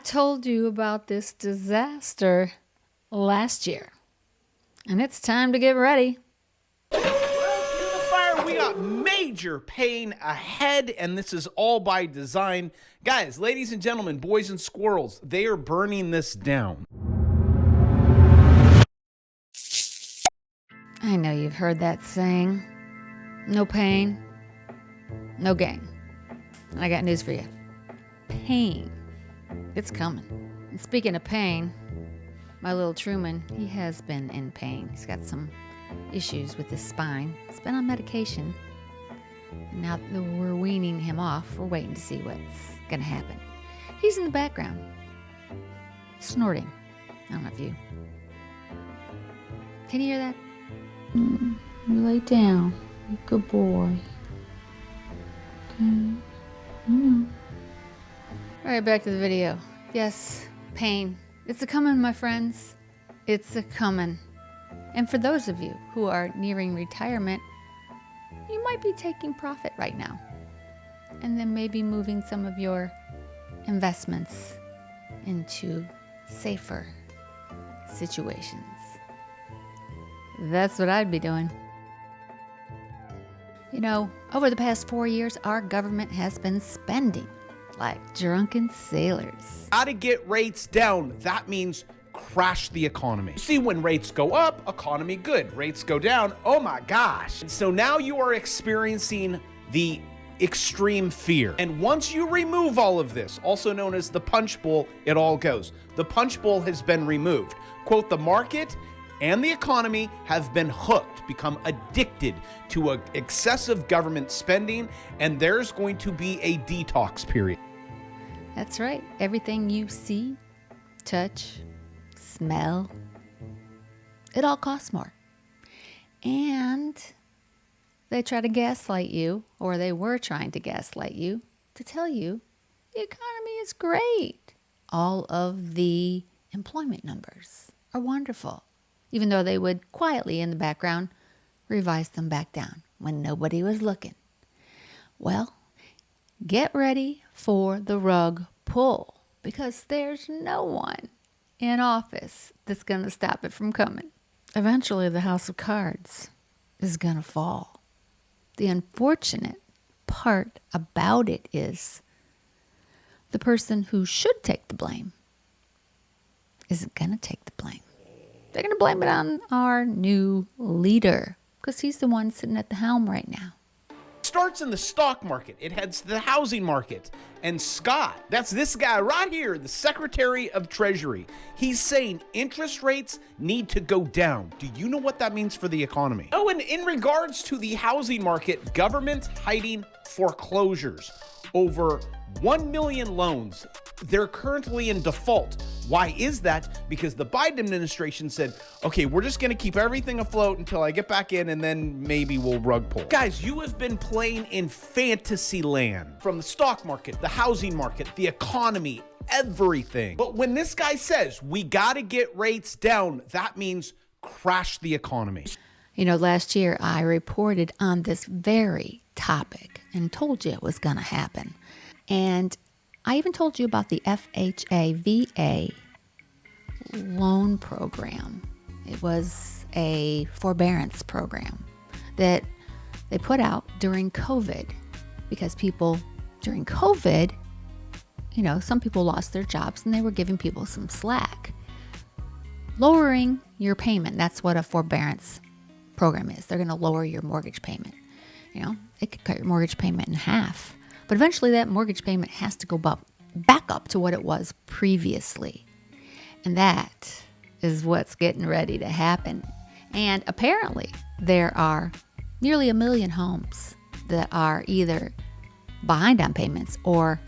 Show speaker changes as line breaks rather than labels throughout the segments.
told you about this disaster last year, and it's time to get ready.
Well, in the fire, we got major pain ahead, and this is all by design. Guys, ladies and gentlemen, boys and squirrels, they are burning this down.
I know you've heard that saying. No pain, no gain. I got news for you. Pain. It's coming. And speaking of pain, my little Truman, he has been in pain. He's got some issues with his spine. He's been on medication. And now that we're weaning him off, we're waiting to see what's going to happen. He's in the background, snorting. I don't know if you... Can you hear that? You lay down. Good boy. Okay. All right, back to the video. Yes, pain. It's a-coming, my friends. It's a-coming. And for those of you who are nearing retirement, you might be taking profit right now. And then maybe moving some of your investments into safer situations. That's what I'd be doing. You know, over the past 4 years, our government has been spending like drunken sailors.
Gotta get rates down. That means crash the economy. See, when rates go up, economy good. Rates go down, oh my gosh. So now you are experiencing the extreme fear. And once you remove all of this, also known as the punch bowl, it all goes. The punch bowl has been removed. Quote, the market and the economy have been hooked, become addicted to excessive government spending, and there's going to be a detox period.
That's right. Everything you see, touch, smell, it all costs more. And they try to gaslight you, or they were trying to gaslight you, to tell you the economy is great. All of the employment numbers are wonderful, even though they would quietly in the background revise them back down when nobody was looking. Well, get ready for the rug pull, because there's no one in office that's going to stop it from coming. Eventually, the house of cards is going to fall. The unfortunate part about it is the person who should take the blame isn't going to take the blame. They're going to blame it on our new leader, because he's the one sitting at the helm right now.
It starts in the stock market. It heads to the housing market. And Scott, that's this guy right here, the Secretary of Treasury. He's saying interest rates need to go down. Do you know what that means for the economy? Oh, and in regards to the housing market, government hiding foreclosures. Over 1 million loans, they're currently in default. Why is that? Because the Biden administration said, okay, we're just going to keep everything afloat until I get back in, and then maybe we'll rug pull. Guys, you have been playing in fantasy land. From the stock market, the housing market, the economy, everything. But when this guy says we got to get rates down, that means crash the economy.
You know, last year I reported on this very topic and told you it was going to happen. And I even told you about the FHA VA loan program. It was a forbearance program that they put out during COVID, because people during COVID, you know, some people lost their jobs and they were giving people some slack. Lowering your payment, that's what a forbearance program is. They're going to lower your mortgage payment. You know, it could cut your mortgage payment in half. But eventually that mortgage payment has to go back up to what it was previously. And that is what's getting ready to happen. And apparently there are nearly 1 million homes that are either behind on payments or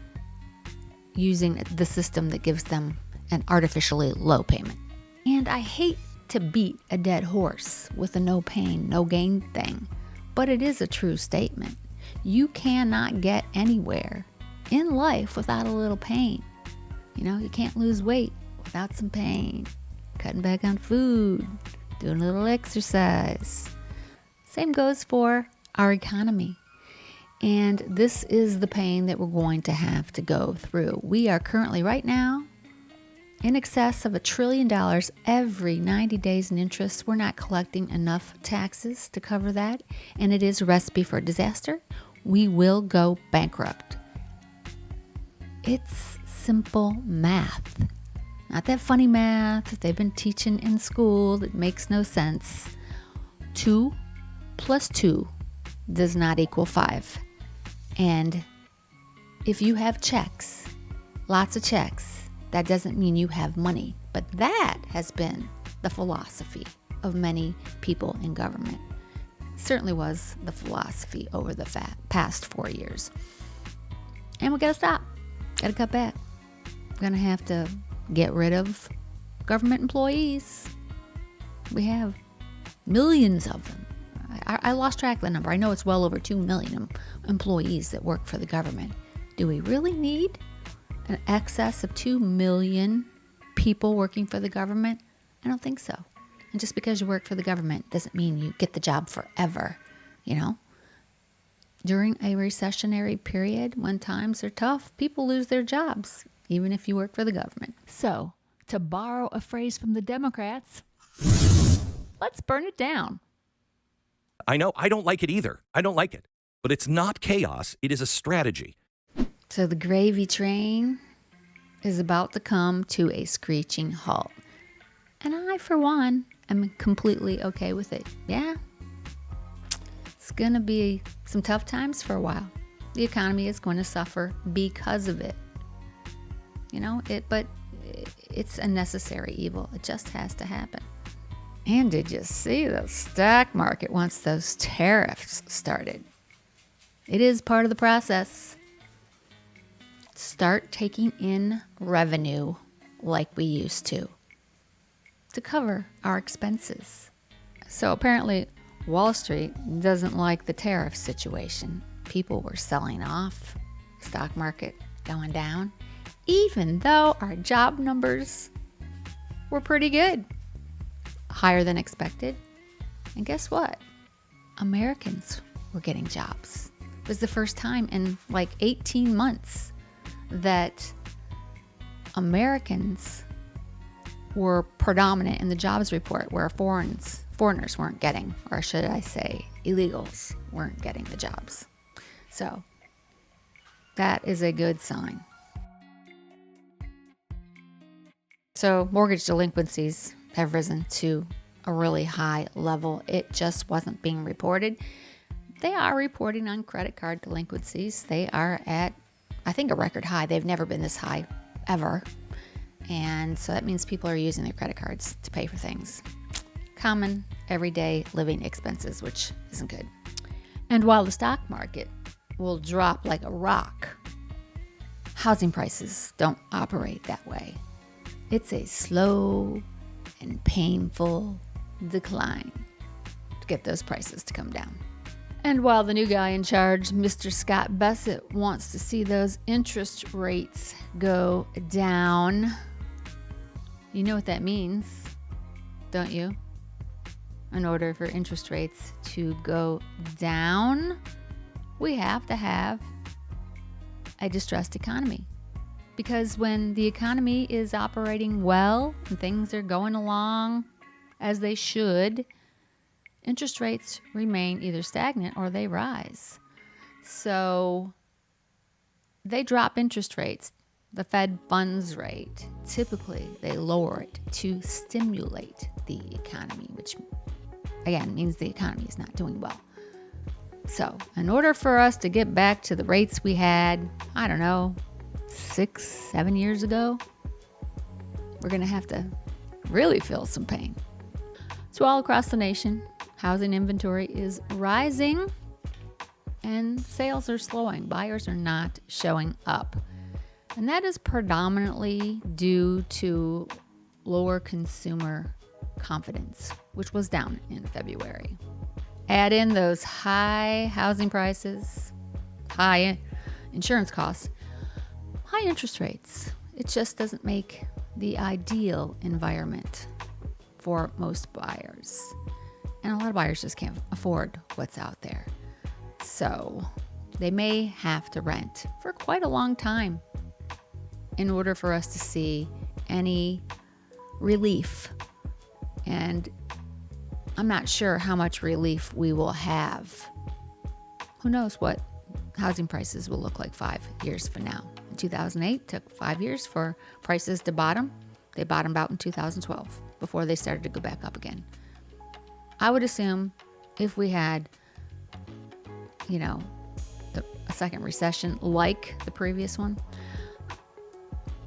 using the system that gives them an artificially low payment. And I hate to beat a dead horse with a no pain, no gain thing, but it is a true statement. You cannot get anywhere in life without a little pain. You know, you can't lose weight without some pain. Cutting back on food, doing a little exercise. Same goes for our economy. And this is the pain that we're going to have to go through. We are currently right now in excess of $1 trillion every 90 days in interest. We're not collecting enough taxes to cover that, and it is a recipe for disaster. We will go bankrupt. It's simple math. Not that funny math that they've been teaching in school that makes no sense. 2 plus 2 does not equal 5. And if you have checks, lots of checks, that doesn't mean you have money. But that has been the philosophy of many people in government. Certainly was the philosophy over the past 4 years. And we got to stop. Got to cut back. We're going to have to get rid of government employees. We have millions of them. I lost track of the number. I know it's well over 2 million employees that work for the government. Do we really need an excess of 2 million people working for the government? I don't think so. And just because you work for the government doesn't mean you get the job forever, you know? During a recessionary period, when times are tough, people lose their jobs, even if you work for the government. So, to borrow a phrase from the Democrats, let's burn it down.
I know, I don't like it either. I don't like it. But it's not chaos, it is a strategy.
So the gravy train is about to come to a screeching halt. And I, for one, am completely okay with it. Yeah, it's going to be some tough times for a while. The economy is going to suffer because of it. You know, but it's a necessary evil. It just has to happen. And did you see the stock market once those tariffs started? It is part of the process. Start taking in revenue like we used to cover our expenses. So apparently Wall Street doesn't like the tariff situation. People were selling off, stock market going down, even though our job numbers were pretty good, higher than expected. And guess what? Americans were getting jobs. It was the first time in like 18 months that Americans were predominant in the jobs report, where foreigners weren't getting, or should I say illegals weren't getting the jobs. So that is a good sign. So mortgage delinquencies have risen to a really high level. It just wasn't being reported. They are reporting on credit card delinquencies. They are at, I think, a record high. They've never been this high ever. And so that means people are using their credit cards to pay for things. Common, everyday living expenses, which isn't good. And while the stock market will drop like a rock, housing prices don't operate that way. It's a slow and painful decline to get those prices to come down. And while the new guy in charge, Mr. Scott Bessent, wants to see those interest rates go down, you know what that means, don't you? In order for interest rates to go down, we have to have a distressed economy. Because when the economy is operating well and things are going along as they should, interest rates remain either stagnant or they rise. So they drop interest rates. The Fed funds rate, typically they lower it to stimulate the economy, which again means the economy is not doing well. So in order for us to get back to the rates we had, 6-7 years ago, we're going to have to really feel some pain. So all across the nation, housing inventory is rising and sales are slowing. Buyers are not showing up. And that is predominantly due to lower consumer confidence, which was down in February. Add in those high housing prices, high insurance costs, high interest rates. It just doesn't make the ideal environment for most buyers. And a lot of buyers just can't afford what's out there. So they may have to rent for quite a long time in order for us to see any relief. And I'm not sure how much relief we will have. Who knows what housing prices will look like 5 years from now. In 2008, took 5 years for prices to bottom. They bottomed out in 2012 before they started to go back up again. I would assume if we had, a second recession like the previous one,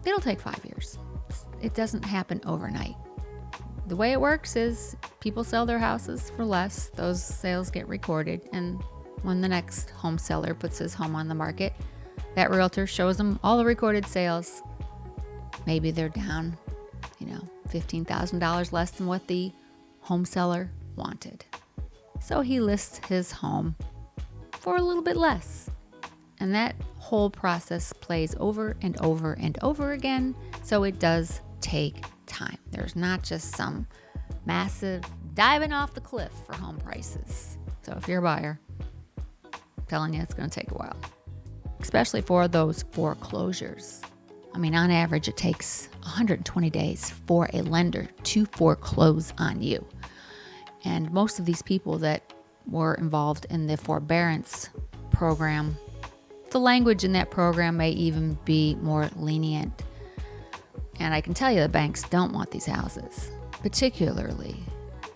it'll take 5 years. It doesn't happen overnight. The way it works is people sell their houses for less. Those sales get recorded. And when the next home seller puts his home on the market, that realtor shows them all the recorded sales. Maybe they're down, $15,000 less than what the home seller wanted. So he lists his home for a little bit less. And that whole process plays over and over and over again. So it does take time. There's not just some massive diving off the cliff for home prices. So if you're a buyer, I'm telling you, it's going to take a while, especially for those foreclosures. I mean, on average, it takes 120 days for a lender to foreclose on you. And most of these people that were involved in the forbearance program, the language in that program may even be more lenient. And I can tell you the banks don't want these houses, particularly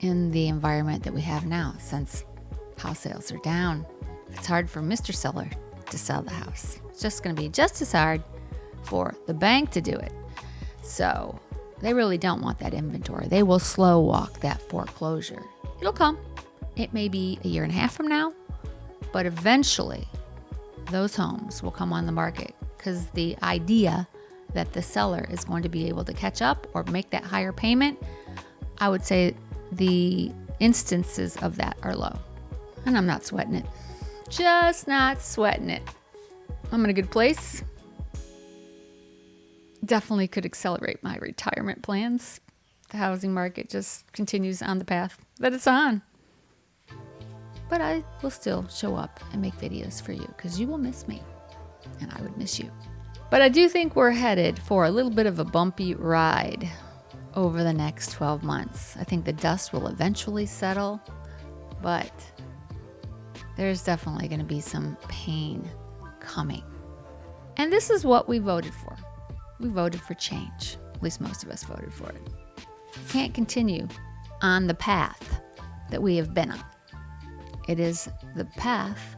in the environment that we have now, since house sales are down. It's hard for Mr. Seller to sell the house. It's just going to be just as hard for the bank to do it. So they really don't want that inventory. They will slow walk that foreclosure. It'll come. It may be a year and a half from now, but eventually those homes will come on the market, because the idea that the seller is going to be able to catch up or make that higher payment, I would say the instances of that are low. And I'm not sweating it. Just not sweating it. I'm in a good place. Definitely could accelerate my retirement plans. The housing market just continues on the path that it's on. But I will still show up and make videos for you, because you will miss me and I would miss you. But I do think we're headed for a little bit of a bumpy ride over the next 12 months. I think the dust will eventually settle, but there's definitely going to be some pain coming. And this is what we voted for. We voted for change. At least most of us voted for it. We can't continue on the path that we have been on. It is the path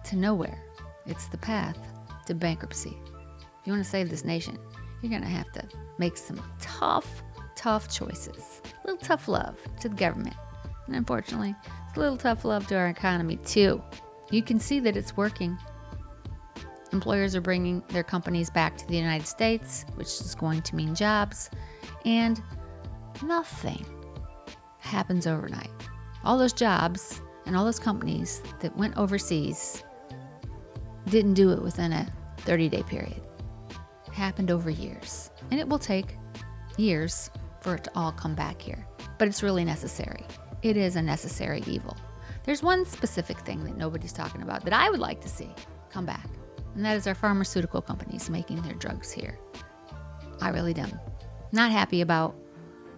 to nowhere. It's the path to bankruptcy. If you want to save this nation, you're going to have to make some tough choices. A little tough love to the government. And unfortunately, it's a little tough love to our economy too. You can see that it's working. Employers are bringing their companies back to the United States, which is going to mean jobs. And nothing happens overnight. All those jobs and all those companies that went overseas didn't do it within a 30-day period. It happened over years. And it will take years for it to all come back here. But it's really necessary. It is a necessary evil. There's one specific thing that nobody's talking about that I would like to see come back. And that is our pharmaceutical companies making their drugs here. I really am. Not happy about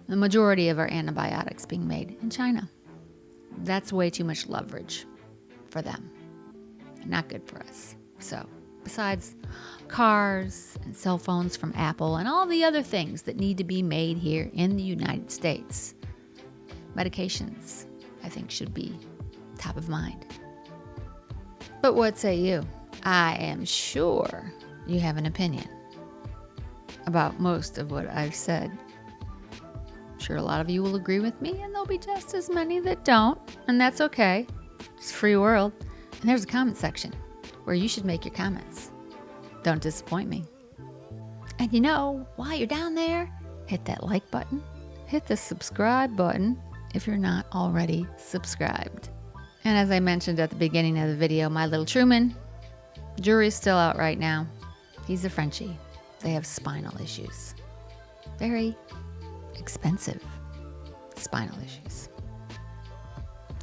the majority of our antibiotics being made in China. That's way too much leverage for them. Not good for us. So, besides cars and cell phones from Apple and all the other things that need to be made here in the United States, medications, I think, should be top of mind. But what say you? I am sure you have an opinion about most of what I've said. I'm sure a lot of you will agree with me, and there'll be just as many that don't, and that's okay. It's a free world. And there's a comment section where you should make your comments. Don't disappoint me. And while you're down there, hit that like button, hit the subscribe button if you're not already subscribed. And as I mentioned at the beginning of the video, my little Truman, jury's still out right now. He's a Frenchie. They have spinal issues. Very expensive spinal issues.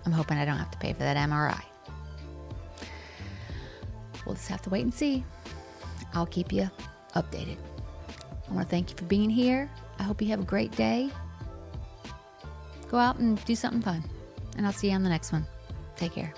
I'm hoping I don't have to pay for that MRI. We'll just have to wait and see. I'll keep you updated. I want to thank you for being here. I hope you have a great day. Go out and do something fun. And I'll see you on the next one. Take care.